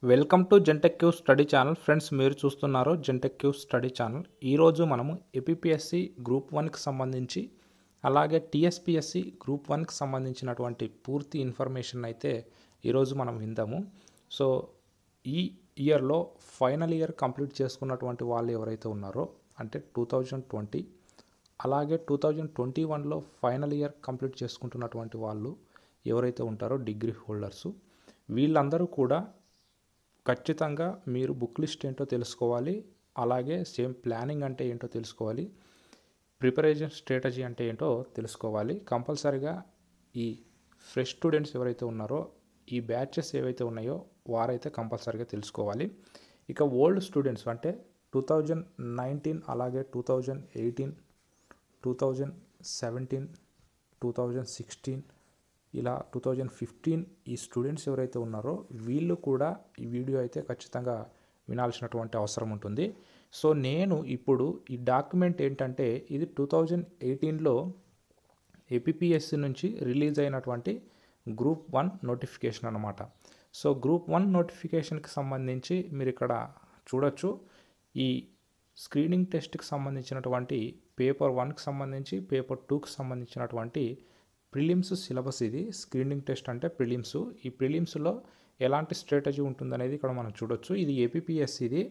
Welcome to Gentech Q study channel. Friends, మీరు చూస్తున్నారు Gentech Q study channel. ఈరోజు మనము ఏపీపీఎస్సి గ్రూప్ 1కి సంబంధించి అలాగే టీఎస్పీఎస్సి గ్రూప్ 1కి సంబంధించినటువంటి పూర్తి ఇన్ఫర్మేషన్ అయితే ఈరోజు మనం విందాము. సో ఈ ఇయర్లో ఫైనల్ ఇయర్ కంప్లీట్ చేసుకున్నటువంటి వాళ్ళు ఎవరైతే ఉన్నారో అంటే 2020 అలాగే 2021లో ఫైనల్ ఇయర్ కంప్లీట్ చేసుకుంటున్నటువంటి వాళ్ళు ఎవరైతే ఉంటారో డిగ్రీ హోల్డర్సు, వీళ్ళందరూ కూడా ఖచ్చితంగా మీరు బుక్ లిస్ట్ ఏంటో తెలుసుకోవాలి. అలాగే సేమ్ ప్లానింగ్ అంటే ఏంటో తెలుసుకోవాలి. ప్రిపరేషన్ స్ట్రాటజీ అంటే ఏంటో తెలుసుకోవాలి. కంపల్సరీగా ఈ ఫ్రెష్ స్టూడెంట్స్ ఎవరైతే ఉన్నారో ఈ బ్యాచెస్ ఏవైతే ఉన్నాయో వారైతే కంపల్సరీగా తెలుసుకోవాలి. ఇక ఓల్డ్ స్టూడెంట్స్ అంటే 2019 అలాగే 2018, 2017, 2016 ఇలా 2015 ఈ స్టూడెంట్స్ ఎవరైతే ఉన్నారో వీళ్ళు కూడా ఈ వీడియో అయితే ఖచ్చితంగా వినాల్సినటువంటి అవసరం ఉంటుంది. సో నేను ఇప్పుడు ఈ డాక్యుమెంట్ ఏంటంటే ఇది 2018లో ఏపీపీఎస్సి నుంచి రిలీజ్ అయినటువంటి గ్రూప్ 1 నోటిఫికేషన్ అన్నమాట. సో గ్రూప్ 1 నోటిఫికేషన్కి సంబంధించి మీరు ఇక్కడ చూడొచ్చు. ఈ స్క్రీనింగ్ టెస్ట్కి సంబంధించినటువంటి పేపర్ 1కి సంబంధించి పేపర్ 2కి సంబంధించినటువంటి ప్రిలిమ్స్ సిలబస్. ఇది స్క్రీనింగ్ టెస్ట్ అంటే ప్రిలిమ్స్. ఈ ప్రిలిమ్స్లో ఎలాంటి స్ట్రాటజీ ఉంటుందనేది ఇక్కడ మనం చూడొచ్చు. ఇది ఏపీపీఎస్సిది.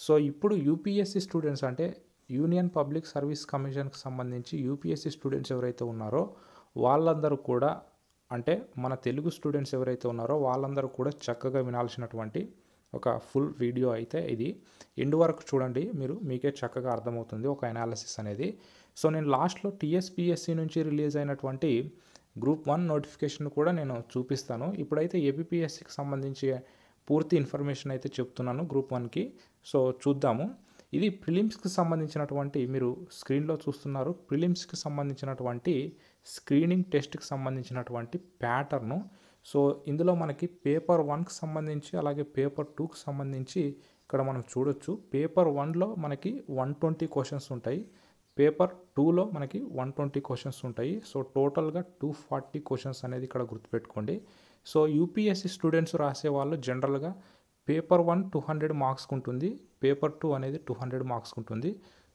సో ఇప్పుడు యూపీఎస్సి స్టూడెంట్స్ అంటే యూనియన్ పబ్లిక్ సర్వీస్ కమిషన్కి సంబంధించి యూపీఎస్సి స్టూడెంట్స్ ఎవరైతే ఉన్నారో వాళ్ళందరూ కూడా అంటే మన తెలుగు స్టూడెంట్స్ ఎవరైతే ఉన్నారో వాళ్ళందరూ కూడా చక్కగా వినాల్సినటువంటి ఒక ఫుల్ వీడియో అయితే ఇది. ఎండ్ వరకు చూడండి, మీకే చక్కగా అర్థమవుతుంది ఒక అనాలిసిస్ అనేది. సో నేను లాస్ట్లో టీఎస్పీఎస్సి నుంచి రిలీజ్ అయినటువంటి గ్రూప్ 1 నోటిఫికేషన్ కూడా నేను చూపిస్తాను. ఇప్పుడైతే ఏపీపీఎస్సికి సంబంధించి పూర్తి ఇన్ఫర్మేషన్ అయితే చెప్తున్నాను గ్రూప్ 1కి. సో చూద్దాము. ఇది ప్రిలిమ్స్కి సంబంధించినటువంటి మీరు స్క్రీన్లో చూస్తున్నారు. ప్రిలిమ్స్కి సంబంధించినటువంటి స్క్రీనింగ్ టెస్ట్కి సంబంధించినటువంటి ప్యాటర్ను. సో ఇందులో మనకి పేపర్ 1కి సంబంధించి అలాగే పేపర్ 2కి సంబంధించి ఇక్కడ మనం చూడొచ్చు. పేపర్ 1లో మనకి 120 క్వశ్చన్స్ ఉంటాయి. పేపర్ 2లో మనకి 120 క్వశ్చన్స్ ఉంటాయి. సో టోటల్గా 240 క్వశ్చన్స్ అనేది ఇక్కడ గుర్తుపెట్టుకోండి. సో యూపీఎస్సి స్టూడెంట్స్ రాసే వాళ్ళు జనరల్గా పేపర్ 1 200 మార్క్స్కి ఉంటుంది, పేపర్ 2 అనేది 200 మార్క్స్కి ఉంటుంది.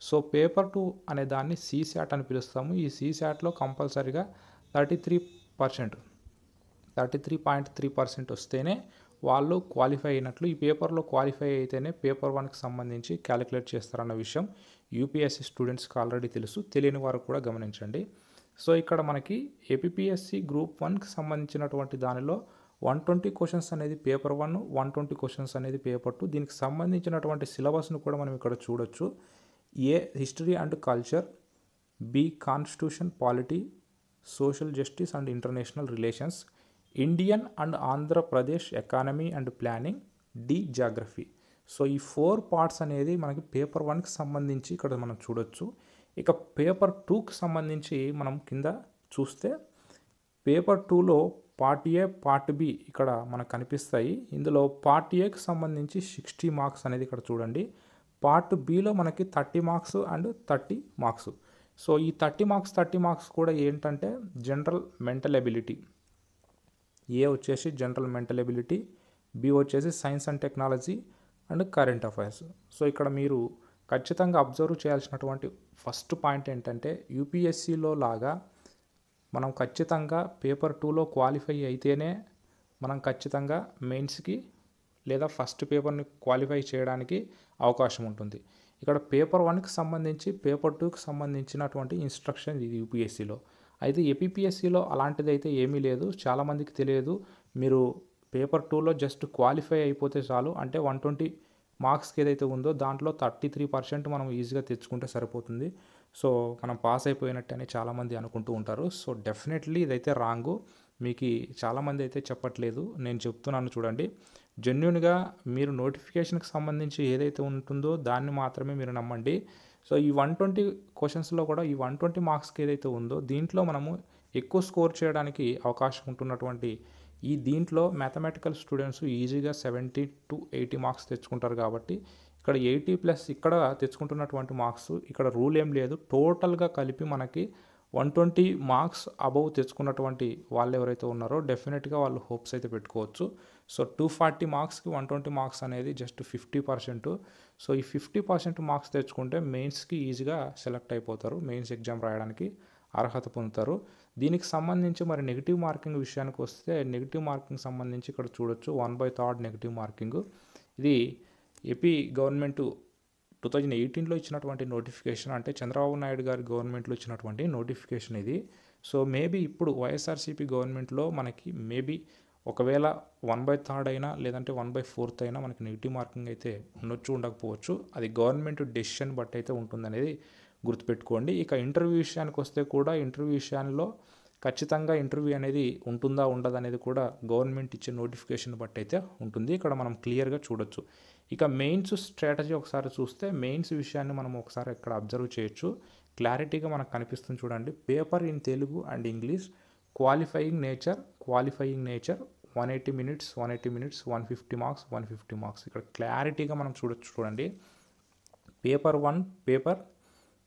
సో పేపర్ 2 అనే దాన్ని సీశాట్ అని పిలుస్తాము. ఈ సీశాట్లో కంపల్సరీగా 33.3% వస్తేనే వాళ్ళు క్వాలిఫై అయినట్లు. ఈ పేపర్లో క్వాలిఫై అయితేనే పేపర్ 1కి సంబంధించి క్యాలిక్యులేట్ చేస్తారన్న విషయం యూపీఎస్సి స్టూడెంట్స్కి ఆల్రెడీ తెలుసు. తెలియని వారు కూడా గమనించండి. సో ఇక్కడ మనకి ఏపీపీఎస్సి గ్రూప్ 1కి సంబంధించినటువంటి దానిలో 120 క్వశ్చన్స్ అనేది పేపర్ 1, 120 క్వశ్చన్స్ అనేది పేపర్ 2. దీనికి సంబంధించినటువంటి సిలబస్ను కూడా మనం ఇక్కడ చూడొచ్చు. A history and culture, B constitution polity, social justice and international relations, Indian and Andhra Pradesh economy and planning, D geography. So ఈ 4 పార్ట్స్ అనేది మనకి పేపర్ 1కి సంబంధించి ఇక్కడ మనం చూడొచ్చు. ఇక పేపర్ 2కి సంబంధించి మనం కింద చూస్తే పేపర్ 2లో పార్ట్ ఏ, పార్ట్ బి ఇక్కడ మనకు కనిపిస్తాయి. ఇందులో పార్ట్ ఏకి సంబంధించి 60 మార్క్స్ అనేది ఇక్కడ చూడండి. పార్ట్ బిలో మనకి 30 మార్క్స్ అండ్ 30 మార్క్స్. సో ఈ 30 మార్క్స్ కూడా ఏంటంటే జనరల్ మెంటల్ ఎబిలిటీ. ఏ వచ్చేసి జనరల్ మెంటల్ ఎబిలిటీ, బి వచ్చేసి science and technology and current affairs. So ఇక్కడ మీరు ఖచ్చితంగా అబ్జర్వ్ చేయాల్సినటువంటి ఫస్ట్ పాయింట్ ఏంటంటే యూపీఎస్సిలో లాగా మనం ఖచ్చితంగా పేపర్ 2లో క్వాలిఫై అయితేనే మనం ఖచ్చితంగా మెయిన్స్కి లేదా ఫస్ట్ పేపర్ని క్వాలిఫై చేయడానికి అవకాశం ఉంటుంది. ఇక్కడ పేపర్ 1కి సంబంధించి పేపర్ 2కి సంబంధించినటువంటి ఇన్స్ట్రక్షన్ ఇది యూపీఎస్సిలో. అయితే ఏపీపీఎస్సిలో అలాంటిది అయితే ఏమీ లేదు. చాలామందికి తెలియదు. మీరు పేపర్ 2లో జస్ట్ క్వాలిఫై అయిపోతే చాలు. అంటే 120 మార్క్స్కి ఏదైతే ఉందో దాంట్లో 33% మనం ఈజీగా తెచ్చుకుంటే సరిపోతుంది. సో మనం పాస్ అయిపోయినట్టు అని చాలామంది అనుకుంటూ ఉంటారు. సో డెఫినెట్లీ ఇదైతే రాంగు. మీకు చాలామంది అయితే చెప్పట్లేదు, నేను చెప్తున్నాను చూడండి. జెన్యున్గా మీరు నోటిఫికేషన్కి సంబంధించి ఏదైతే ఉంటుందో దాన్ని మాత్రమే మీరు నమ్మండి. సో ఈ 120 క్వశ్చన్స్లో కూడా ఈ 120 మార్క్స్కి ఏదైతే ఉందో దీంట్లో మనము ఎక్కువ స్కోర్ చేయడానికి అవకాశం ఉంటున్నటువంటి దీంట్లో మ్యాథమెటికల్ స్టూడెంట్స్ ఈజీగా 70 to 80 మార్క్స్ తెచ్చుకుంటారు. కాబట్టి ఇక్కడ 80+ ఇక్కడ తెచ్చుకుంటున్నటువంటి మార్క్స్ ఇక్కడ రూల్ ఏం లేదు. టోటల్గా కలిపి మనకి 120 మార్క్స్ అబవ్ తెచ్చుకున్నటువంటి వాళ్ళు ఎవరైతే ఉన్నారో డెఫినెట్గా వాళ్ళు హోప్స్ అయితే పెట్టుకోవచ్చు. సో 240 మార్క్స్కి 120 మార్క్స్ అనేది జస్ట్ 50%. సో ఈ 50% మార్క్స్ తెచ్చుకుంటే మెయిన్స్కి ఈజీగా సెలెక్ట్ అయిపోతారు, మెయిన్స్ ఎగ్జామ్ రాయడానికి అర్హత పొందుతారు. దీనికి సంబంధించి మరి నెగిటివ్ మార్కింగ్ విషయానికి వస్తే నెగిటివ్ మార్కింగ్ సంబంధించి ఇక్కడ చూడొచ్చు 1/3 నెగిటివ్ మార్కింగ్. ఇది ఏపీ గవర్నమెంట్ 2018లో ఇచ్చినటువంటి నోటిఫికేషన్, అంటే చంద్రబాబు నాయుడు గారి గవర్నమెంట్లో ఇచ్చినటువంటి నోటిఫికేషన్ ఇది. సో మేబీ ఇప్పుడు వైఎస్ఆర్సీపీ గవర్నమెంట్లో మనకి మేబీ ఒకవేళ 1/3 అయినా లేదంటే 1/4 అయినా మనకి నెగిటివ్ మార్కింగ్ అయితే ఉండొచ్చు ఉండకపోవచ్చు, అది గవర్నమెంట్ డెసిషన్ బట్టి అయితే ఉంటుందనేది గుర్తుపెట్టుకోండి. ఇక ఇంటర్వ్యూ విషయానికి వస్తే కూడా ఇంటర్వ్యూ విషయాల్లో ఖచ్చితంగా ఇంటర్వ్యూ అనేది ఉంటుందా ఉండదు అనేది కూడా గవర్నమెంట్ ఇచ్చే నోటిఫికేషన్ బట్టి అయితే ఉంటుంది. ఇక్కడ మనం క్లియర్గా చూడొచ్చు. ఇక మెయిన్స్ స్ట్రాటజీ ఒకసారి చూస్తే మెయిన్స్ విషయాన్ని మనం ఒకసారి ఇక్కడ అబ్జర్వ్ చేయొచ్చు. క్లారిటీగా మనకు కనిపిస్తుంది చూడండి. Paper in Telugu and English, qualifying nature 180 minutes 150 marks 150 marks. ఇక్కడ క్లారిటీగా మనం చూడండి. పేపర్ 1 పేపర్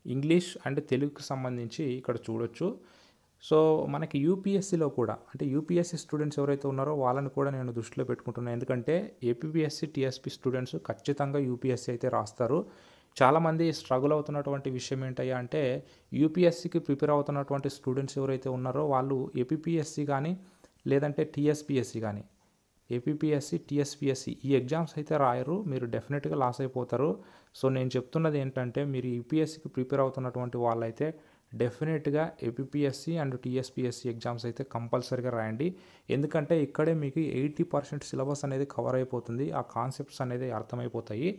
ఇంగ్లీష్ అండ్ తెలుగుకి సంబంధించి ఇక్కడ చూడొచ్చు. సో మనకి యూపీఎస్సీలో కూడా, అంటే యూపీఎస్సీ స్టూడెంట్స్ ఎవరైతే ఉన్నారో వాళ్ళని కూడా నేను దృష్టిలో పెట్టుకుంటున్నాను. ఎందుకంటే ఏపీపీఎస్సీ టీఎస్పీ స్టూడెంట్స్ ఖచ్చితంగా యూపీఎస్సీ అయితే రాస్తారు. చాలామంది స్ట్రగుల్ అవుతున్నటువంటి విషయం ఏంటయ్యా అంటే యూపీఎస్సీకి ప్రిపేర్ అవుతున్నటువంటి స్టూడెంట్స్ ఎవరైతే ఉన్నారో వాళ్ళు ఏపీపీఎస్సీ కానీ లేదంటే టీఎస్పీఎస్సీ కానీ, ఏపీపీఎస్సీ టీఎస్పీఎస్సీ ఈ ఎగ్జామ్స్ అయితే రాయరు, మీరు డెఫినెట్గా లాస్ అయిపోతారు. సో నేను చెప్తున్నది ఏంటంటే మీరు యూపీఎస్సీకి ప్రిపేర్ అవుతున్నటువంటి వాళ్ళైతే డెఫినెట్గా ఏపీపీఎస్సీ అండ్ టీఎస్పీఎస్సీ ఎగ్జామ్స్ అయితే కంపల్సరీగా రాయండి. ఎందుకంటే ఇక్కడే మీకు 80% సిలబస్ అనేది కవర్ అయిపోతుంది, ఆ కాన్సెప్ట్స్ అనేది అర్థమైపోతాయి.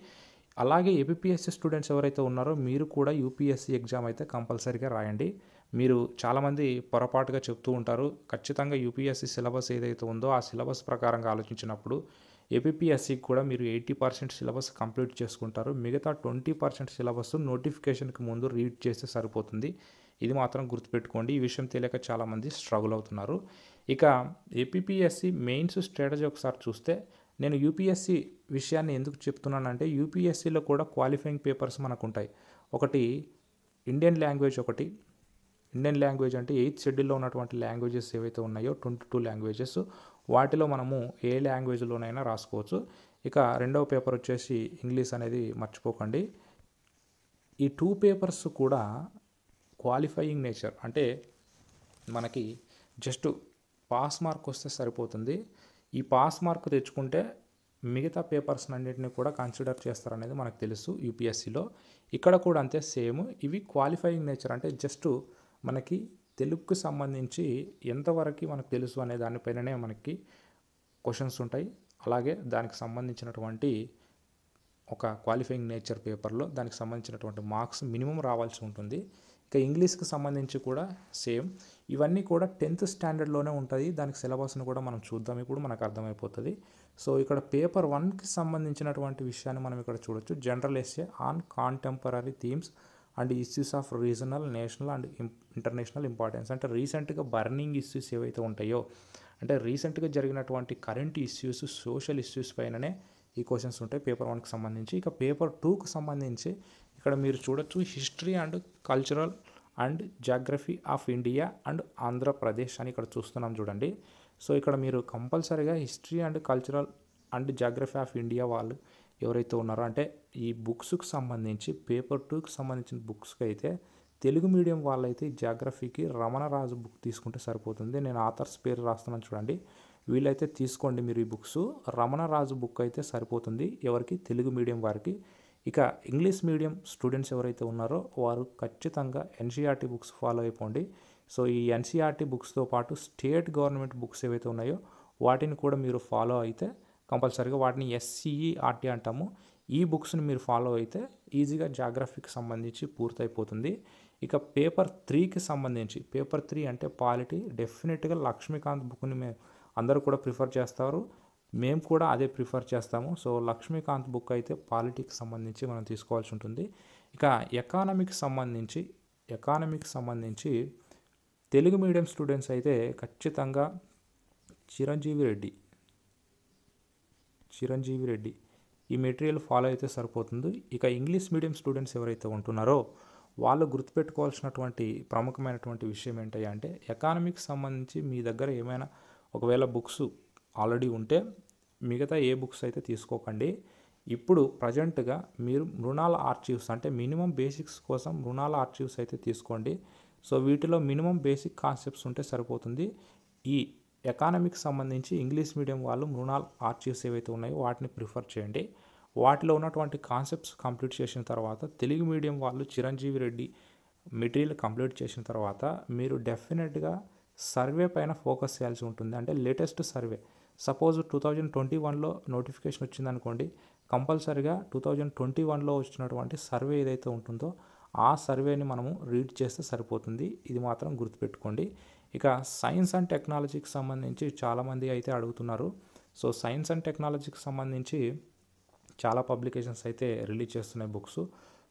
అలాగే ఏపీపీఎస్సీ స్టూడెంట్స్ ఎవరైతే ఉన్నారో మీరు కూడా యూపీఎస్సీ ఎగ్జామ్ అయితే కంపల్సరీగా రాయండి. మీరు చాలామంది పొరపాటుగా చెప్తూ ఉంటారు, ఖచ్చితంగా యూపీఎస్సీ సిలబస్ ఏదైతే ఉందో ఆ సిలబస్ ప్రకారంగా ఆలోచించినప్పుడు ఏపీపీఎస్సీకి కూడా మీరు 80% సిలబస్ కంప్లీట్ చేసుకుంటారు, మిగతా 20% సిలబస్ నోటిఫికేషన్కి ముందు రీడ్ చేస్తే సరిపోతుంది. ఇది మాత్రం గుర్తుపెట్టుకోండి. ఈ విషయం తెలియక చాలామంది స్ట్రగుల్ అవుతున్నారు. ఇక ఏపీపీఎస్సీ మెయిన్స్ స్ట్రాటజీ ఒకసారి చూస్తే, నేను యూపీఎస్సీ విషయాన్ని ఎందుకు చెప్తున్నానంటే యూపీఎస్సీలో కూడా క్వాలిఫైయింగ్ పేపర్స్ మనకు ఉంటాయి. ఒకటి ఇండియన్ లాంగ్వేజ్, ఇండియన్ లాంగ్వేజ్ అంటే 8th షెడ్యూల్లో ఉన్నటువంటి లాంగ్వేజెస్ ఏవైతే ఉన్నాయో 22 లాంగ్వేజెస్, వాటిలో మనము ఏ లాంగ్వేజ్లోనైనా రాసుకోవచ్చు. ఇక రెండవ పేపర్ వచ్చేసి ఇంగ్లీష్ అనేది మర్చిపోకండి. ఈ 2 పేపర్స్ కూడా క్వాలిఫైయింగ్ నేచర్, అంటే మనకి జస్ట్ పాస్ మార్క్ వస్తే సరిపోతుంది. ఈ పాస్ మార్క్ తెచ్చుకుంటే మిగతా పేపర్స్ అన్నింటినీ కూడా కన్సిడర్ చేస్తారనేది మనకు తెలుసు యూపీఎస్సీలో. ఇక్కడ కూడా అంతే సేమ్. ఇవి క్వాలిఫైయింగ్ నేచర్, అంటే జస్ట్ మనకి తెలుగుకు సంబంధించి ఎంతవరకు మనకు తెలుసు అనే దానిపైననే మనకి క్వశ్చన్స్ ఉంటాయి. అలాగే దానికి సంబంధించినటువంటి ఒక క్వాలిఫైయింగ్ నేచర్ పేపర్లో దానికి సంబంధించినటువంటి మార్క్స్ మినిమం రావాల్సి ఉంటుంది. ఇక ఇంగ్లీష్కి సంబంధించి కూడా సేమ్. ఇవన్నీ కూడా 10th స్టాండర్డ్లోనే ఉంటుంది. దానికి సిలబస్ను కూడా మనం చూద్దాం, ఇప్పుడు మనకు అర్థమైపోతుంది. సో ఇక్కడ పేపర్ 1కి సంబంధించినటువంటి విషయాన్ని మనం ఇక్కడ చూడొచ్చు. General essay on contemporary themes and issues of regional, national and international importance. అంటే రీసెంట్గా బర్నింగ్ ఇష్యూస్ ఏవైతే ఉంటాయో, అంటే రీసెంట్గా జరిగినటువంటి కరెంట్ ఇష్యూస్, సోషల్ ఇష్యూస్ పైననే ఈ క్వశ్చన్స్ ఉంటాయి పేపర్ 1కి సంబంధించి. ఇక పేపర్ 2కి సంబంధించి ఇక్కడ మీరు చూడొచ్చు history and cultural and geography of India and Andhra Pradesh అని ఇక్కడ చూస్తున్నాం చూడండి. సో ఇక్కడ మీరు కంపల్సరీగా history and cultural and geography of India వాళ్ళు ఎవరైతే ఉన్నారో, అంటే ఈ బుక్స్కి సంబంధించి పేపర్ 2కి సంబంధించిన బుక్స్కి అయితే తెలుగు మీడియం వాళ్ళైతే జాగ్రఫీకి రమణరాజు బుక్ తీసుకుంటే సరిపోతుంది. నేను ఆథర్స్ పేరు రాస్తున్నాను చూడండి, వీళ్ళైతే తీసుకోండి మీరు ఈ బుక్స్. రమణరాజు బుక్ అయితే సరిపోతుంది ఎవరికి, తెలుగు మీడియం వారికి. ఇక ఇంగ్లీష్ మీడియం స్టూడెంట్స్ ఎవరైతే ఉన్నారో వారు ఖచ్చితంగా ఎన్సీఆర్టీ బుక్స్ ఫాలో అయిపోండి. సో ఈ ఎన్సీఆర్టీ బుక్స్తో పాటు స్టేట్ గవర్నమెంట్ బుక్స్ ఏవైతే ఉన్నాయో వాటిని కూడా మీరు ఫాలో అయితే కంపల్సరీగా, వాటిని ఎస్సీఈఆర్టీ అంటాము, ఈ బుక్స్ని మీరు ఫాలో అయితే ఈజీగా జాగ్రఫీకి సంబంధించి పూర్తయిపోతుంది. ఇక పేపర్ 3కి సంబంధించి, పేపర్ 3 అంటే పాలిటీ, డెఫినెట్గా లక్ష్మీకాంత్ బుక్ని అందరూ కూడా ప్రిఫర్ చేస్తారు, మేము కూడా అదే ప్రిఫర్ చేస్తాము. సో లక్ష్మీకాంత్ బుక్ అయితే పాలిటీకి సంబంధించి మనం తీసుకోవాల్సి ఉంటుంది. ఇక ఎకానమీకి సంబంధించి తెలుగు మీడియం స్టూడెంట్స్ అయితే ఖచ్చితంగా చిరంజీవి రెడ్డి ఈ మెటీరియల్ ఫాలో అయితే సరిపోతుంది. ఇక ఇంగ్లీష్ మీడియం స్టూడెంట్స్ ఎవరైతే ఉంటున్నారో వాళ్ళు గుర్తుపెట్టుకోవాల్సినటువంటి ప్రముఖమైనటువంటి విషయం ఏంటయ్యా అంటే ఎకానమీకి సంబంధించి మీ దగ్గర ఏమైనా ఒకవేళ బుక్స్ ఆల్రెడీ ఉంటే మిగతా ఏ బుక్స్ అయితే తీసుకోకండి. ఇప్పుడు ప్రజెంట్గా మీరు రుణాల ఆర్చీవ్స్ అంటే మినిమం బేసిక్స్ కోసం రుణాల ఆర్చీవ్స్ అయితే తీసుకోండి. సో వీటిలో మినిమం బేసిక్ కాన్సెప్ట్స్ ఉంటే సరిపోతుంది. ఈ ఎకానమీకి సంబంధించి ఇంగ్లీష్ మీడియం వాళ్ళు రుణాల ఆర్చీవ్స్ ఏవైతే ఉన్నాయో వాటిని ప్రిఫర్ చేయండి. వాటిలో ఉన్నటువంటి కాన్సెప్ట్స్ కంప్లీట్ చేసిన తర్వాత తెలుగు మీడియం వాళ్ళు చిరంజీవి రెడ్డి మెటీరియల్ కంప్లీట్ చేసిన తర్వాత మీరు డెఫినెట్గా సర్వే పైన ఫోకస్ చేయాల్సి ఉంటుంది. అంటే లేటెస్ట్ సర్వే సపోజ్ 2021లో నోటిఫికేషన్ వచ్చిందనుకోండి, కంపల్సరిగా 2021లో వచ్చినటువంటి సర్వే ఏదైతే ఉంటుందో ఆ సర్వేని మనము రీడ్ చేస్తే సరిపోతుంది. ఇది మాత్రం గుర్తుపెట్టుకోండి. ఇక సైన్స్ అండ్ టెక్నాలజీకి సంబంధించి చాలామంది అయితే అడుగుతున్నారు. సో సైన్స్ అండ్ టెక్నాలజీకి సంబంధించి చాలా పబ్లికేషన్స్ అయితే రిలీజ్ చేస్తున్నాయి బుక్స్.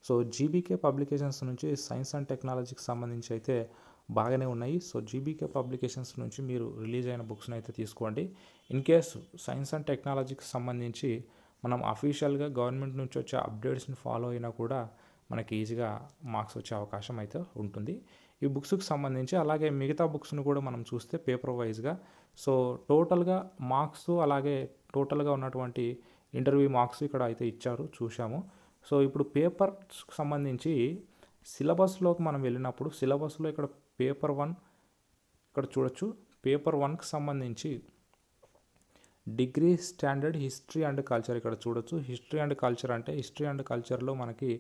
సో జీబీకే పబ్లికేషన్స్ నుంచి సైన్స్ అండ్ టెక్నాలజీకి సంబంధించి అయితే బాగానే ఉన్నాయి. సో జీబీకే పబ్లికేషన్స్ నుంచి మీరు రిలీజ్ అయిన బుక్స్ని అయితే తీసుకోండి. ఇన్ కేసు సైన్స్ అండ్ టెక్నాలజీకి సంబంధించి మనం అఫీషియల్గా గవర్నమెంట్ నుంచి వచ్చే అప్డేట్స్ని ఫాలో అయినా కూడా మనకి ఈజీగా మార్క్స్ వచ్చే అవకాశం అయితే ఉంటుంది ఈ బుక్స్కి సంబంధించి. అలాగే మిగతా బుక్స్ని కూడా మనం చూస్తే పేపర్ వైజ్గా సో టోటల్గా మార్క్స్ అలాగే టోటల్గా ఉన్నటువంటి ఇంటర్వ్యూ మార్క్స్ ఇక్కడ అయితే ఇచ్చారు, చూసాము. సో ఇప్పుడు పేపర్స్కి సంబంధించి సిలబస్లోకి మనం వెళ్ళినప్పుడు సిలబస్లో ఇక్కడ పేపర్ 1 ఇక్కడ చూడొచ్చు. పేపర్ 1కి సంబంధించి degree standard history and culture ఇక్కడ చూడొచ్చు. హిస్టరీ అండ్ కల్చర్ అంటే హిస్టరీ అండ్ కల్చర్లో మనకి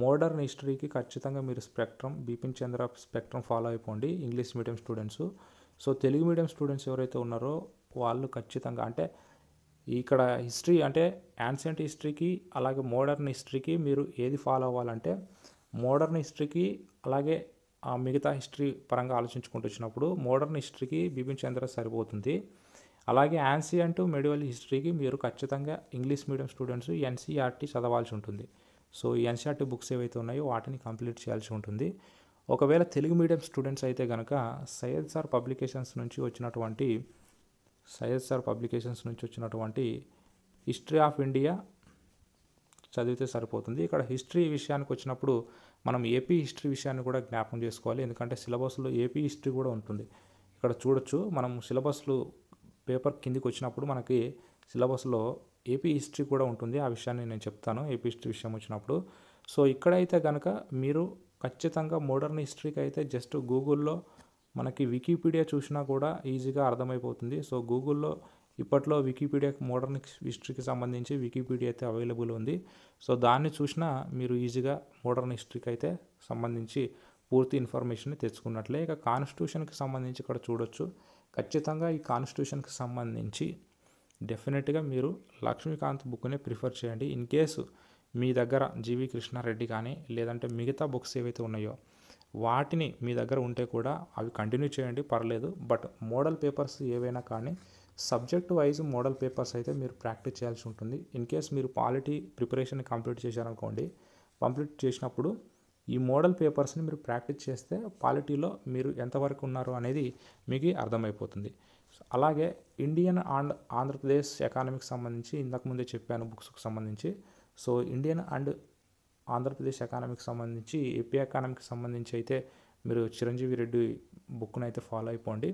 మోడర్న్ హిస్టరీకి ఖచ్చితంగా మీరు స్పెక్ట్రమ్ బిపిన్ చంద్ర స్పెక్ట్రమ్ ఫాలో అయిపోండి English medium students. So Telugu medium students ఎవరైతే ఉన్నారో వాళ్ళు ఖచ్చితంగా అంటే ఇక్కడ హిస్టరీ అంటే యాన్షియంట్ హిస్టరీకి అలాగే మోడర్న్ హిస్టరీకి మీరు ఏది ఫాలో అవ్వాలంటే మోడర్న్ హిస్టరీకి అలాగే మిగతా హిస్టరీ పరంగా ఆలోచించుకుంటూ వచ్చినప్పుడు మోడర్న్ హిస్టరీకి బిపిన్ చంద్ర సరిపోతుంది. అలాగే యాన్షియంట్ మెడివల్ హిస్టరీకి మీరు ఖచ్చితంగా ఇంగ్లీష్ మీడియం స్టూడెంట్స్ ఎన్సీఆర్టీ చదవాల్సి ఉంటుంది. సో ఈ ఎన్సీఆర్టీ బుక్స్ ఏవైతే ఉన్నాయో వాటిని కంప్లీట్ చేయాల్సి ఉంటుంది. ఒకవేళ తెలుగు మీడియం స్టూడెంట్స్ అయితే కనుక సయ్యద్ సార్ పబ్లికేషన్స్ నుంచి వచ్చినటువంటి హిస్టరీ ఆఫ్ ఇండియా చదివితే సరిపోతుంది. ఇక్కడ హిస్టరీ విషయానికి వచ్చినప్పుడు మనం ఏపీ హిస్టరీ విషయాన్ని కూడా జ్ఞాపకం చేసుకోవాలి. ఎందుకంటే సిలబస్లో ఏపీ హిస్టరీ కూడా ఉంటుంది. ఇక్కడ చూడొచ్చు మనం సిలబస్లు పేపర్ కిందికి వచ్చినప్పుడు మనకి సిలబస్లో ఏపీ హిస్టరీ కూడా ఉంటుంది. ఆ విషయాన్ని నేను చెప్తాను ఏపీ హిస్టరీ విషయం వచ్చినప్పుడు. సో ఇక్కడైతే కనుక మీరు ఖచ్చితంగా మోడర్న్ హిస్టరీకి అయితే జస్ట్ గూగుల్లో మనకి వికీపీడియా చూసినా కూడా ఈజీగా అర్థమైపోతుంది. సో గూగుల్లో ఇప్పట్లో వికీపీడియా మోడర్న్ హిస్టరీకి సంబంధించి వికీపీడియా అయితే అవైలబుల్ ఉంది. సో దాన్ని చూసినా మీరు ఈజీగా మోడర్న్ హిస్టరీకి అయితే సంబంధించి పూర్తి ఇన్ఫర్మేషన్ని తెచ్చుకున్నట్లే. ఇక కాన్స్టిట్యూషన్కి సంబంధించి ఇక్కడ చూడొచ్చు. ఖచ్చితంగా ఈ కాన్స్టిట్యూషన్కి సంబంధించి డెఫినెట్గా మీరు లక్ష్మీకాంత్ బుక్ని ప్రిఫర్ చేయండి. ఇన్ కేసు మీ దగ్గర జీవి కృష్ణారెడ్డి కానీ లేదంటే మిగతా బుక్స్ ఏవైతే ఉన్నాయో వాటిని మీ దగ్గర ఉంటే కూడా అవి కంటిన్యూ చేయండి, పర్లేదు. బట్ మోడల్ పేపర్స్ ఏవైనా కానీ సబ్జెక్ట్ వైజ్ మోడల్ పేపర్స్ అయితే మీరు ప్రాక్టీస్ చేయాల్సి ఉంటుంది. ఇన్ కేస్ మీరు పాలిటీ ప్రిపరేషన్ కంప్లీట్ చేశారనుకోండి, కంప్లీట్ చేసినప్పుడు ఈ మోడల్ పేపర్స్ని మీరు ప్రాక్టీస్ చేస్తే పాలిటీలో మీరు ఎంతవరకు ఉన్నారు అనేది మీకు అర్థమైపోతుంది. అలాగే ఇండియన్ అండ్ ఆంధ్రప్రదేశ్ ఎకానమీకి సంబంధించి ఇంతకుముందే చెప్పాను బుక్స్కి సంబంధించి. సో ఇండియన్ అండ్ ఆంధ్రప్రదేశ్ ఎకానమీకి సంబంధించి ఏపీ ఎకానమీకి సంబంధించి అయితే మీరు చిరంజీవి రెడ్డి బుక్ను అయితే ఫాలో అయిపోండి.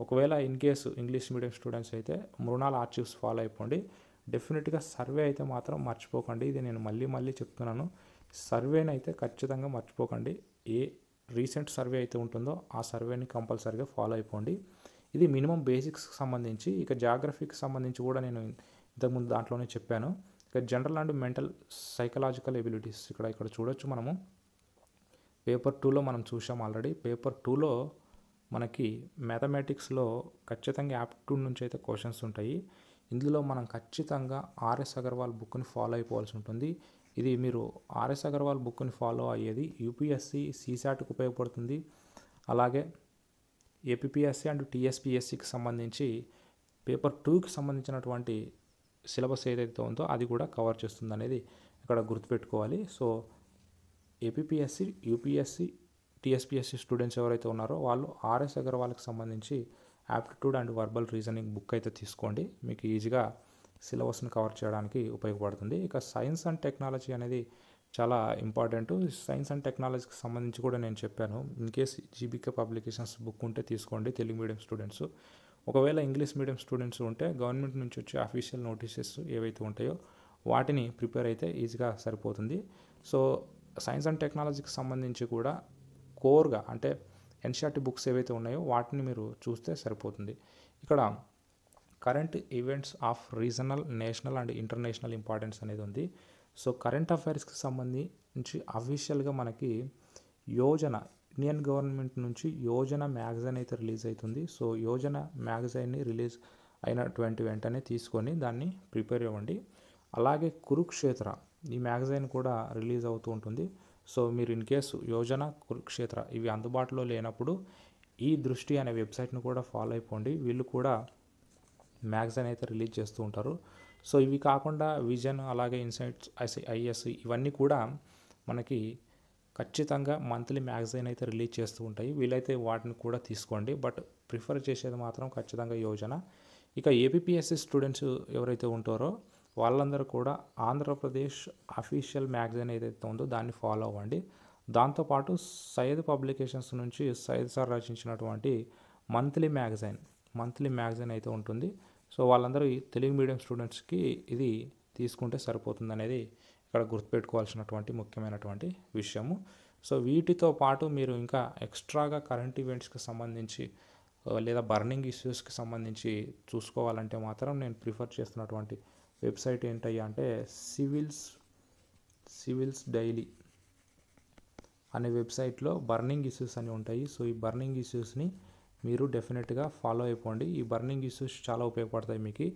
ఒకవేళ in case English medium students అయితే మృణాల ఆర్చీవ్స్ ఫాలో అయిపోండి. డెఫినెట్గా సర్వే అయితే మాత్రం మర్చిపోకండి. ఇది నేను మళ్ళీ చెప్తున్నాను. సర్వేని అయితే ఖచ్చితంగా మర్చిపోకండి. ఏ రీసెంట్ సర్వే అయితే ఉంటుందో ఆ సర్వేని కంపల్సరీగా ఫాలో అయిపోండి. ఇది మినిమం బేసిక్స్కి సంబంధించి. ఇక జాగ్రఫీకి సంబంధించి కూడా నేను ఇంతకుముందు దాంట్లోనే చెప్పాను. ఇక general and mental psychological abilities ఇక్కడ చూడొచ్చు. మనము పేపర్ 2లో మనం చూసాం ఆల్రెడీ. పేపర్ 2లో మనకి మ్యాథమెటిక్స్లో ఖచ్చితంగా యాప్టిట్యూడ్ నుంచి అయితే క్వశ్చన్స్ ఉంటాయి. ఇందులో మనం ఖచ్చితంగా ఆర్ఎస్ అగర్వాల్ బుక్ని ఫాలో అయిపోవాల్సి ఉంటుంది. ఇది మీరు ఆర్ఎస్ అగర్వాల్ బుక్ని ఫాలో అయ్యేది యూపీఎస్సి సీసాట్కి ఉపయోగపడుతుంది. అలాగే ఏపీఎస్సి అండ్ టీఎస్పీఎస్సికి సంబంధించి పేపర్ 2కి సంబంధించినటువంటి సిలబస్ ఏదైతే ఉందో అది కూడా కవర్ చేస్తుంది అనేది ఇక్కడ గుర్తుపెట్టుకోవాలి. So APSC UPSC TSPSC students ఎవరైతే ఉన్నారో వాళ్ళు ఆర్ఎస్ అగర్వాల్కి సంబంధించి aptitude and verbal reasoning book అయితే తీసుకోండి. మీకు ఈజీగా సిలబస్ని కవర్ చేయడానికి ఉపయోగపడుతుంది. ఇక సైన్స్ అండ్ టెక్నాలజీ అనేది చాలా ఇంపార్టెంట్. సైన్స్ అండ్ టెక్నాలజీకి సంబంధించి కూడా నేను చెప్పాను. In case GBK publications book ఉంటే తీసుకోండి తెలుగు మీడియం స్టూడెంట్స్. ఒకవేళ ఇంగ్లీష్ మీడియం స్టూడెంట్స్ ఉంటే గవర్నమెంట్ నుంచి వచ్చే అఫీషియల్ నోటీసెస్ ఏవైతే ఉంటాయో వాటిని ప్రిపేర్ అయితే ఈజీగా సరిపోతుంది. సో సైన్స్ అండ్ టెక్నాలజీకి సంబంధించి కూడా కోర్గా అంటే ఎన్సీఆర్టీ బుక్స్ ఏవైతే ఉన్నాయో వాటిని మీరు చూస్తే సరిపోతుంది. ఇక్కడ current events of regional, national and international importance అనేది ఉంది. సో కరెంట్ అఫైర్స్కి సంబంధించి అఫీషియల్గా మనకి యోజన, ఇండియన్ గవర్నమెంట్ నుంచి యోజన మ్యాగజైన్ అయితే రిలీజ్ అవుతుంది. సో యోజన మ్యాగజైన్ని రిలీజ్ అయినటువంటి వెంటనే తీసుకొని దాన్ని ప్రిపేర్ అవ్వండి. అలాగే కురుక్షేత్ర ఈ మ్యాగజైన్ కూడా రిలీజ్ అవుతూ ఉంటుంది. సో మీరు ఇన్ కేసు యోజన, కురుక్షేత్ర ఇవి అందుబాటులో లేనప్పుడు ఈ దృష్టి అనే వెబ్సైట్ను కూడా ఫాలో అయిపోండి. వీళ్ళు కూడా మ్యాగజైన్ అయితే రిలీజ్ చేస్తూ ఉంటారు. సో ఇవి కాకుండా విజన్, అలాగే ఇన్సైట్స్, ఐఎస్ ఇవన్నీ కూడా మనకి ఖచ్చితంగా మంత్లీ మ్యాగజైన్ అయితే రిలీజ్ చేస్తూ ఉంటాయి. వీలైతే వాటిని కూడా తీసుకోండి. బట్ ప్రిఫర్ చేసేది మాత్రం ఖచ్చితంగా యోజన. ఇక ఏపీఎస్సీ స్టూడెంట్స్ ఎవరైతే ఉంటారో వాళ్ళందరూ కూడా ఆంధ్రప్రదేశ్ అఫీషియల్ మ్యాగజైన్ ఏదైతే ఉందో దాన్ని ఫాలో అవ్వండి. దాంతోపాటు సయ్యద్ పబ్లికేషన్స్ నుంచి సయ్యద్ సార్ రచించినటువంటి మంత్లీ మ్యాగజైన్ అయితే ఉంటుంది. సో వాళ్ళందరూ తెలుగు మీడియం స్టూడెంట్స్కి ఇది తీసుకుంటే సరిపోతుంది అనేది ఇక్కడ గుర్తుపెట్టుకోవాల్సినటువంటి ముఖ్యమైనటువంటి విషయము. సో వీటితో పాటు మీరు ఇంకా ఎక్స్ట్రాగా కరెంట్ ఈవెంట్స్కి సంబంధించి లేదా బర్నింగ్ ఇష్యూస్కి సంబంధించి చూసుకోవాలంటే మాత్రం నేను ప్రిఫర్ చేస్తున్నటువంటి వెబ్సైట్ ఏంటయ్యా అంటే సివిల్స్ డైలీ అనే వెబ్సైట్లో బర్నింగ్ ఇష్యూస్ అని ఉంటాయి. సో ఈ బర్నింగ్ ఇష్యూస్ని మీరు డెఫినెట్గా ఫాలో అయిపోండి. ఈ బర్నింగ్ ఇష్యూస్ చాలా ఉపయోగపడతాయి మీకు.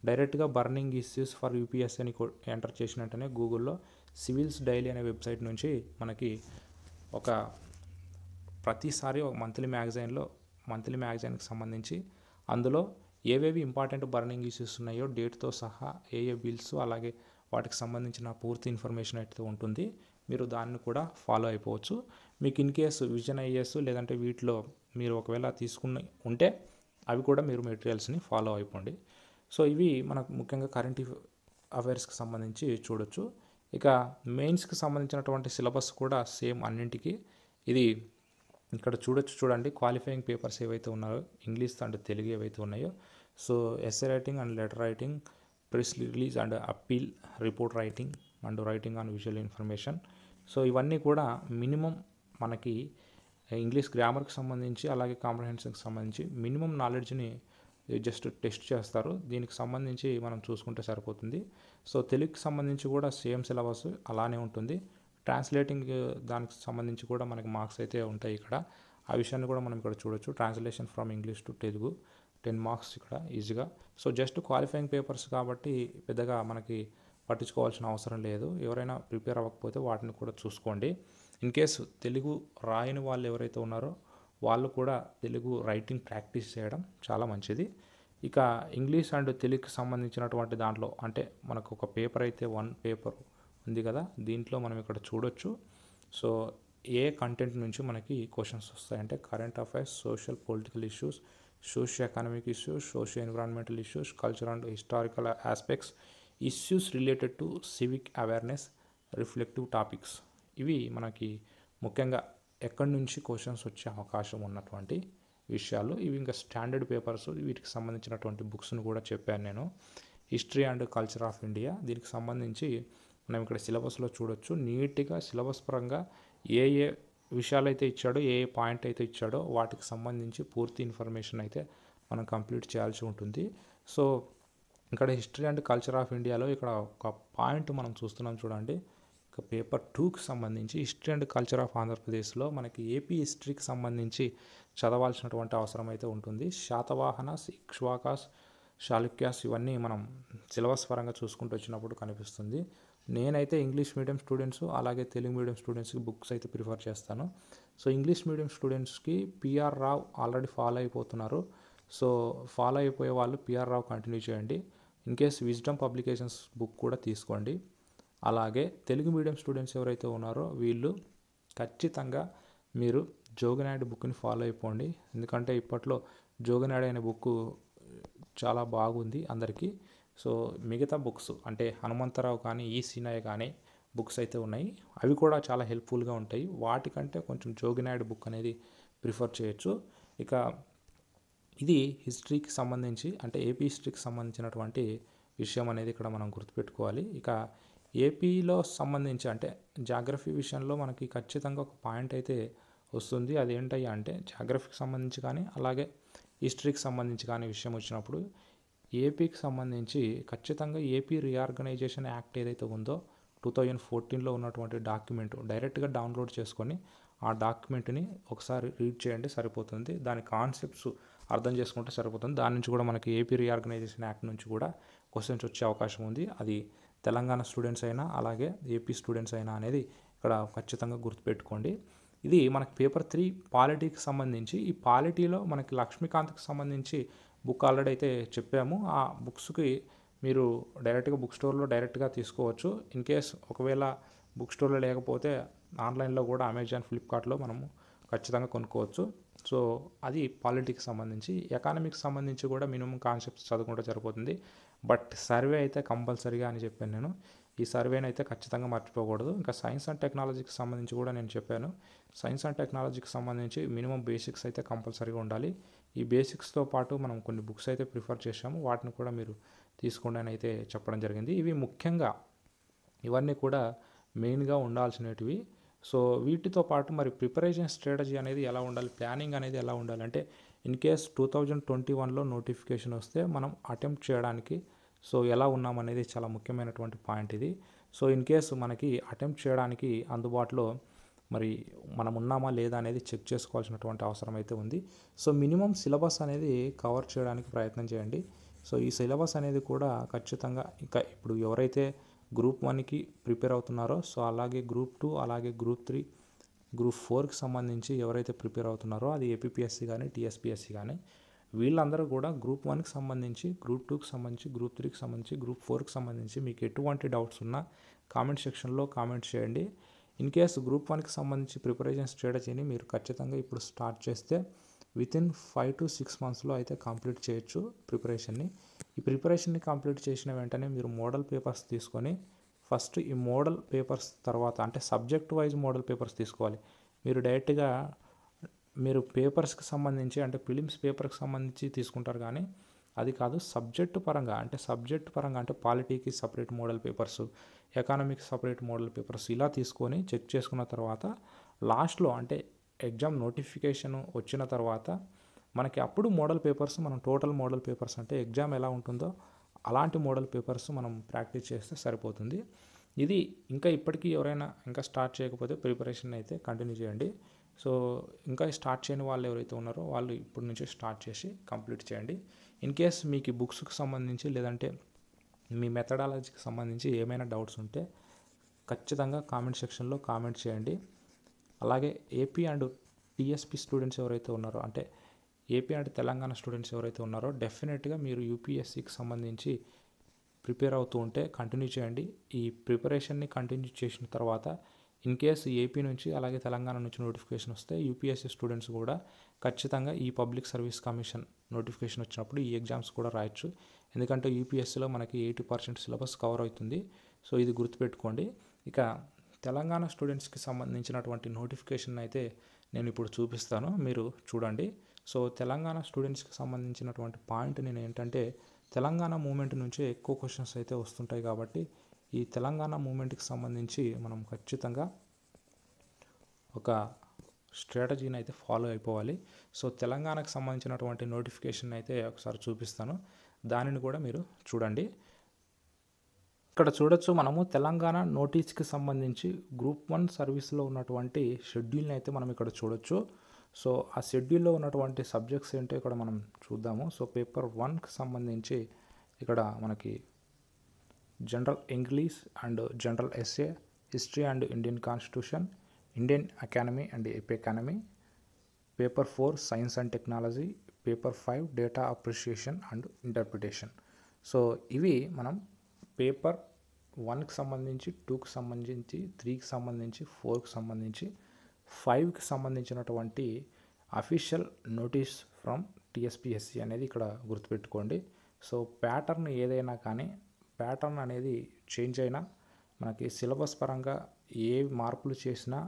డైరెక్ట్గా బర్నింగ్ ఇష్యూస్ ఫర్ యూపీఎస్సీ అని ఎంటర్ చేసిన వెంటనే గూగుల్లో సివిల్స్ డైలీ అనే వెబ్సైట్ నుంచి మనకి ప్రతిసారి ఒక మంత్లీ మ్యాగజైన్కి సంబంధించి అందులో ఏవేవి ఇంపార్టెంట్ బర్నింగ్ ఇష్యూస్ ఉన్నాయో డేట్తో సహా ఏ బిల్స్ అలాగే వాటికి సంబంధించిన పూర్తి ఇన్ఫర్మేషన్ అయితే ఉంటుంది. మీరు దాన్ని కూడా ఫాలో అయిపోవచ్చు. మీకు ఇన్ కేసు విజన్ ఐఏఎస్ లేదంటే వీటిలో మీరు ఒకవేళ తీసుకుని ఉంటే అవి కూడా మీరు మెటీరియల్స్ని ఫాలో అయిపోండి. సో ఇవి మనకు ముఖ్యంగా కరెంట్ అఫైర్స్కి సంబంధించి చూడొచ్చు. ఇక మెయిన్స్కి సంబంధించినటువంటి సిలబస్ కూడా సేమ్ అన్నింటికి ఇది ఇక్కడ చూడండి క్వాలిఫైయింగ్ పేపర్స్ ఏవైతే ఉన్నాయో ఇంగ్లీష్ అండ్ తెలుగు ఏవైతే ఉన్నాయో. So essay writing and letter writing, press release and appeal, report writing and writing on visual information. So ఇవన్నీ కూడా మినిమం మనకి ఇంగ్లీష్ గ్రామర్కి సంబంధించి అలాగే కాంప్రహెన్షన్కి సంబంధించి మినిమం నాలెడ్జ్ని జస్ట్ టెస్ట్ చేస్తారు. దీనికి సంబంధించి మనం చూసుకుంటే సరిపోతుంది. సో తెలుగుకి సంబంధించి కూడా సేమ్ సిలబస్ అలానే ఉంటుంది. ట్రాన్స్లేటింగ్ దానికి సంబంధించి కూడా మనకి మార్క్స్ అయితే ఉంటాయి ఇక్కడ. ఆ విషయాన్ని కూడా మనం ఇక్కడ చూడొచ్చు. Translation from English to Telugu 10 marks ఇక్కడ ఈజీగా. సో జస్ట్ క్వాలిఫైయింగ్ పేపర్స్ కాబట్టి పెద్దగా మనకి పట్టించుకోవాల్సిన అవసరం లేదు. ఎవరైనా ప్రిపేర్ అవ్వకపోతే వాటిని కూడా చూసుకోండి. ఇన్ కేసు తెలుగు రాయని వాళ్ళు ఎవరైతే ఉన్నారో వాళ్ళు కూడా తెలుగు రైటింగ్ ప్రాక్టీస్ చేయడం చాలా మంచిది. ఇక ఇంగ్లీష్ అండ్ తెలుగుకి సంబంధించినటువంటి దాంట్లో అంటే మనకు ఒక పేపర్ అయితే 1 పేపర్ ఉంది కదా, దీంట్లో మనం ఇక్కడ చూడొచ్చు. సో ఏ కంటెంట్ నుంచి మనకి క్వశ్చన్స్ వస్తాయంటే current affairs, social political issues, socio economic issues, socio environmental issues, culture and historical aspects, issues related to civic awareness, reflective topics. ఇవి మనకి ముఖ్యంగా ఎక్కడి నుంచి క్వశ్చన్స్ వచ్చే అవకాశం ఉన్నటువంటి విషయాలు. ఇవి ఇంకా స్టాండర్డ్ పేపర్స్, వీటికి సంబంధించినటువంటి బుక్స్ను కూడా చెప్పాను నేను. History and culture of India, దీనికి సంబంధించి మనం ఇక్కడ సిలబస్లో చూడొచ్చు. నీట్గా సిలబస్ పరంగా ఏ విషయాలు అయితే ఇచ్చాడో, ఏ పాయింట్ అయితే ఇచ్చాడో వాటికి సంబంధించి పూర్తి ఇన్ఫర్మేషన్ అయితే మనం కంప్లీట్ చేయాల్సి ఉంటుంది. సో ఇక్కడ హిస్టరీ అండ్ కల్చర్ ఆఫ్ ఇండియాలో ఇక్కడ ఒక పాయింట్ మనం చూస్తున్నాం చూడండి. ఇక పేపర్ 2కి సంబంధించి హిస్టరీ అండ్ కల్చర్ ఆఫ్ ఆంధ్రప్రదేశ్లో మనకి ఏపీ హిస్టరీకి సంబంధించి చదవాల్సినటువంటి అవసరం అయితే ఉంటుంది. శాతవాహనాస్, ఇక్ష్వాకాస్, చాళుక్యాస్ ఇవన్నీ మనం సిలబస్ పరంగా చూసుకుంటూ వచ్చినప్పుడు కనిపిస్తుంది. నేనైతే ఇంగ్లీష్ మీడియం స్టూడెంట్స్ అలాగే తెలుగు మీడియం స్టూడెంట్స్కి బుక్స్ అయితే ప్రిఫర్ చేస్తాను. సో ఇంగ్లీష్ మీడియం స్టూడెంట్స్కి పిఆర్ రావు ఆల్రెడీ ఫాలో అయిపోతున్నారు. సో ఫాలో అయిపోయే వాళ్ళు పిఆర్ రావు కంటిన్యూ చేయండి. In case wisdom publications book కూడా తీసుకోండి. అలాగే తెలుగు మీడియం స్టూడెంట్స్ ఎవరైతే ఉన్నారో వీళ్ళు ఖచ్చితంగా మీరు జోగినాయుడు బుక్ని ఫాలో అయిపోండి. ఎందుకంటే ఇప్పట్లో జోగినాయుడు అనే బుక్ చాలా బాగుంది అందరికీ. సో మిగతా బుక్స్ అంటే హనుమంతరావు కానీ, ఈ సీనయ్య కానీ బుక్స్ అయితే ఉన్నాయి. అవి కూడా చాలా హెల్ప్ఫుల్గా ఉంటాయి. వాటికంటే కొంచెం జోగినాయుడు బుక్ అనేది ప్రిఫర్ చేయొచ్చు. ఇక ఇది హిస్టరీకి సంబంధించి అంటే ఏపీ హిస్టరీకి సంబంధించినటువంటి విషయం అనేది ఇక్కడ మనం గుర్తుపెట్టుకోవాలి. ఇక ఏపీలో సంబంధించి అంటే జాగ్రఫీ విషయంలో మనకి ఖచ్చితంగా ఒక పాయింట్ అయితే వస్తుంది. అది ఏంటయ్యా అంటే జాగ్రఫీకి సంబంధించి కానీ అలాగే హిస్టరీకి సంబంధించి కానీ విషయం వచ్చినప్పుడు ఏపీకి సంబంధించి ఖచ్చితంగా ఏపీ రీఆర్గనైజేషన్ యాక్ట్ ఏదైతే ఉందో 2014లో ఉన్నటువంటి డాక్యుమెంట్ డైరెక్ట్గా డౌన్లోడ్ చేసుకొని ఆ డాక్యుమెంట్ని ఒకసారి రీడ్ చేయండి సరిపోతుంది. దాని కాన్సెప్ట్స్ అర్థం చేసుకుంటే సరిపోతుంది. దాని నుంచి కూడా మనకి ఏపీ రీఆర్గనైజేషన్ యాక్ట్ నుంచి కూడా క్వశ్చన్స్ వచ్చే అవకాశం ఉంది. అది తెలంగాణ స్టూడెంట్స్ అయినా అలాగే ఏపీ స్టూడెంట్స్ అయినా అనేది ఇక్కడ ఖచ్చితంగా గుర్తుపెట్టుకోండి. ఇది మనకి పేపర్ 3 పాలిటీకి సంబంధించి. ఈ పాలిటీలో మనకి లక్ష్మీకాంత్కి సంబంధించి బుక్ ఆల్రెడీ అయితే చెప్పాము. ఆ బుక్స్కి మీరు డైరెక్ట్గా బుక్ స్టోర్లో డైరెక్ట్గా తీసుకోవచ్చు. ఇన్ కేస్ ఒకవేళ బుక్ స్టోర్లో లేకపోతే ఆన్లైన్లో కూడా అమెజాన్, ఫ్లిప్కార్ట్లో మనము ఖచ్చితంగా కొనుక్కోవచ్చు. సో అది పాలిటిక్స్ సంబంధించి. ఎకానమిక్స్ సంబంధించి కూడా మినిమం కాన్సెప్ట్స్ చదువుకుంటే సరిపోతుంది. బట్ సర్వే అయితే కంపల్సరీగా అని చెప్పాను నేను. ఈ సర్వేని అయితే ఖచ్చితంగా మర్చిపోకూడదు. ఇంకా సైన్స్ అండ్ టెక్నాలజీకి సంబంధించి కూడా నేను చెప్పాను. సైన్స్ అండ్ టెక్నాలజీకి సంబంధించి మినిమం బేసిక్స్ అయితే కంపల్సరీగా ఉండాలి. ఈ బేసిక్స్తో పాటు మనం కొన్ని బుక్స్ అయితే ప్రిఫర్ చేశాము. వాటిని కూడా మీరు తీసుకోండి అని అయితే చెప్పడం జరిగింది. ఇవి ముఖ్యంగా ఇవన్నీ కూడా మెయిన్గా ఉండాల్సినవి. సో వీటితో పాటు మరి ప్రిపరేషన్ స్ట్రాటజీ అనేది ఎలా ఉండాలి, ప్లానింగ్ అనేది ఎలా ఉండాలి అంటే ఇన్ కేస్ 2021లో నోటిఫికేషన్ వస్తే మనం అటెంప్ట్ చేయడానికి సో ఎలా ఉన్నామనేది చాలా ముఖ్యమైనటువంటి పాయింట్ ఇది. సో ఇన్ కేసు మనకి అటెంప్ట్ చేయడానికి అందుబాటులో మరి మనం ఉన్నామా లేదా అనేది చెక్ చేసుకోవాల్సినటువంటి అవసరం అయితే ఉంది. సో మినిమం సిలబస్ అనేది కవర్ చేయడానికి ప్రయత్నం చేయండి. సో ఈ సిలబస్ అనేది కూడా ఖచ్చితంగా ఇంకా ఇప్పుడు ఎవరైతే గ్రూప్ 1కి ప్రిపేర్ అవుతున్నారో సో అలాగే గ్రూప్ 2 అలాగే గ్రూప్ 3 గ్రూప్ 4కి సంబంధించి ఎవరైతే ప్రిపేర్ అవుతున్నారో అది ఏపీపీఎస్సీ కానీ టీఎస్పీఎస్సీ కానీ వీళ్ళందరూ కూడా గ్రూప్ 1కి సంబంధించి గ్రూప్ 2కి సంబంధించి గ్రూప్ 3కి సంబంధించి గ్రూప్ 4కి సంబంధించి మీకు ఎటువంటి డౌట్స్ ఉన్నా కామెంట్ సెక్షన్లో కామెంట్ చేయండి. ఇన్ కేస్ గ్రూప్ 1కి సంబంధించి ప్రిపరేషన్ స్ట్రాటజీని మీరు ఖచ్చితంగా ఇప్పుడు స్టార్ట్ చేస్తే వితిన్ 5 to 6 మంత్స్లో అయితే కంప్లీట్ చేయొచ్చు ప్రిపరేషన్ని. ఈ ప్రిపరేషన్ని కంప్లీట్ చేసిన వెంటనే మీరు మోడల్ పేపర్స్ తీసుకొని ఫస్ట్ ఈ మోడల్ పేపర్స్ తర్వాత అంటే సబ్జెక్ట్ వైజ్ మోడల్ పేపర్స్ తీసుకోవాలి. మీరు డైరెక్ట్గా మీరు పేపర్స్కి సంబంధించి అంటే ఫిలిమ్స్ పేపర్కి సంబంధించి తీసుకుంటారు కానీ అది కాదు. సబ్జెక్టు పరంగా అంటే పాలిటీకి separate model papers, economics separate model papers ఇలా తీసుకొని చెక్ చేసుకున్న తర్వాత లాస్ట్లో అంటే ఎగ్జామ్ నోటిఫికేషన్ వచ్చిన తర్వాత మనకి అప్పుడు మోడల్ పేపర్స్ మనం టోటల్ మోడల్ పేపర్స్ అంటే ఎగ్జామ్ ఎలా ఉంటుందో అలాంటి మోడల్ పేపర్స్ మనం ప్రాక్టీస్ చేస్తే సరిపోతుంది. ఇది ఇంకా ఇప్పటికీ ఎవరైనా ఇంకా స్టార్ట్ చేయకపోతే ప్రిపరేషన్ అయితే కంటిన్యూ చేయండి. సో ఇంకా స్టార్ట్ చేయని వాళ్ళు ఎవరైతే ఉన్నారో వాళ్ళు ఇప్పటి నుంచి స్టార్ట్ చేసి కంప్లీట్ చేయండి. ఇన్ కేస్ మీకు బుక్స్కి సంబంధించి లేదంటే మీ మెథడాలజీకి సంబంధించి ఏమైనా డౌట్స్ ఉంటే ఖచ్చితంగా కామెంట్ సెక్షన్లో కామెంట్ చేయండి. అలాగే ఏపీ అండ్ టీఎస్పీ స్టూడెంట్స్ ఎవరైతే ఉన్నారో అంటే ఏపీ అండ్ తెలంగాణ స్టూడెంట్స్ ఎవరైతే ఉన్నారో డెఫినెట్గా మీరు యూపీఎస్సీకి సంబంధించి ప్రిపేర్ అవుతూ ఉంటే కంటిన్యూ చేయండి. ఈ ప్రిపరేషన్ని కంటిన్యూ చేసిన తర్వాత ఇన్ కేస్ ఏపీ నుంచి అలాగే తెలంగాణ నుంచి నోటిఫికేషన్ వస్తే యూపీఎస్సీ స్టూడెంట్స్ కూడా ఖచ్చితంగా ఈ పబ్లిక్ సర్వీస్ కమిషన్ నోటిఫికేషన్ వచ్చినప్పుడు ఈ ఎగ్జామ్స్ కూడా రాయొచ్చు. ఎందుకంటే యూపీఎస్సీలో మనకి 80% సిలబస్ కవర్ అవుతుంది. సో ఇది గుర్తుపెట్టుకోండి. ఇక తెలంగాణ స్టూడెంట్స్కి సంబంధించినటువంటి నోటిఫికేషన్ అయితే నేను ఇప్పుడు చూపిస్తాను, మీరు చూడండి. సో తెలంగాణ స్టూడెంట్స్కి సంబంధించినటువంటి పాయింట్ నేను ఏంటంటే తెలంగాణ మూమెంట్ నుంచే ఎక్కువ క్వశ్చన్స్ అయితే వస్తుంటాయి కాబట్టి ఈ తెలంగాణ మూమెంట్కి సంబంధించి మనం ఖచ్చితంగా ఒక స్ట్రాటజీని అయితే ఫాలో అయిపోవాలి. సో తెలంగాణకు సంబంధించినటువంటి నోటిఫికేషన్ అయితే ఒకసారి చూపిస్తాను, దానిని కూడా మీరు చూడండి. ఇక్కడ చూడొచ్చు మనము తెలంగాణ నోటీస్కి సంబంధించి గ్రూప్ 1 సర్వీస్లో ఉన్నటువంటి షెడ్యూల్ని అయితే మనం ఇక్కడ చూడొచ్చు. సో ఆ షెడ్యూల్లో ఉన్నటువంటి సబ్జెక్ట్స్ ఏంటో ఇక్కడ మనం చూద్దాము. సో పేపర్ 1కి సంబంధించి ఇక్కడ మనకి general English and general essay, history and Indian constitution, Indian economy and AP economy, paper 4 science and technology, paper 5 data appreciation and interpretation. So ఇవి మనం పేపర్ 1కి సంబంధించి, 2కి సంబంధించి, 3కి సంబంధించి, 4కి సంబంధించి, 5కి సంబంధించినటువంటి అఫీషియల్ నోటీస్ ఫ్రమ్ టీఎస్పీఎస్సీ అనేది ఇక్కడ గుర్తుపెట్టుకోండి. సో ప్యాటర్న్ ఏదైనా కానీ ప్యాటర్న్ అనేది చేంజ్ అయినా మనకి సిలబస్ పరంగా ఏ మార్పులు చేసినా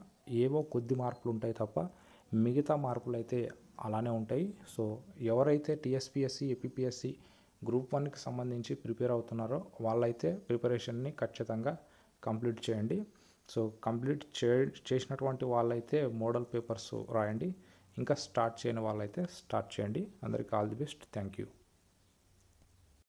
ఏవో కొద్ది మార్పులు ఉంటాయి తప్ప మిగతా మార్పులు అయితే అలానే ఉంటాయి. సో ఎవరైతే టీఎస్పీఎస్సీ, ఏపీపీఎస్సీ గ్రూప్ 1కి సంబంధించి ప్రిపేర్ అవుతున్నారో వాళ్ళైతే ప్రిపరేషన్ని ఖచ్చితంగా కంప్లీట్ చేయండి. సో కంప్లీట్ చేసినటువంటి వాళ్ళైతే మోడల్ పేపర్స్ రాయండి. ఇంకా స్టార్ట్ చేయని వాళ్ళైతే స్టార్ట్ చేయండి. అందరికీ all the best. Thank you.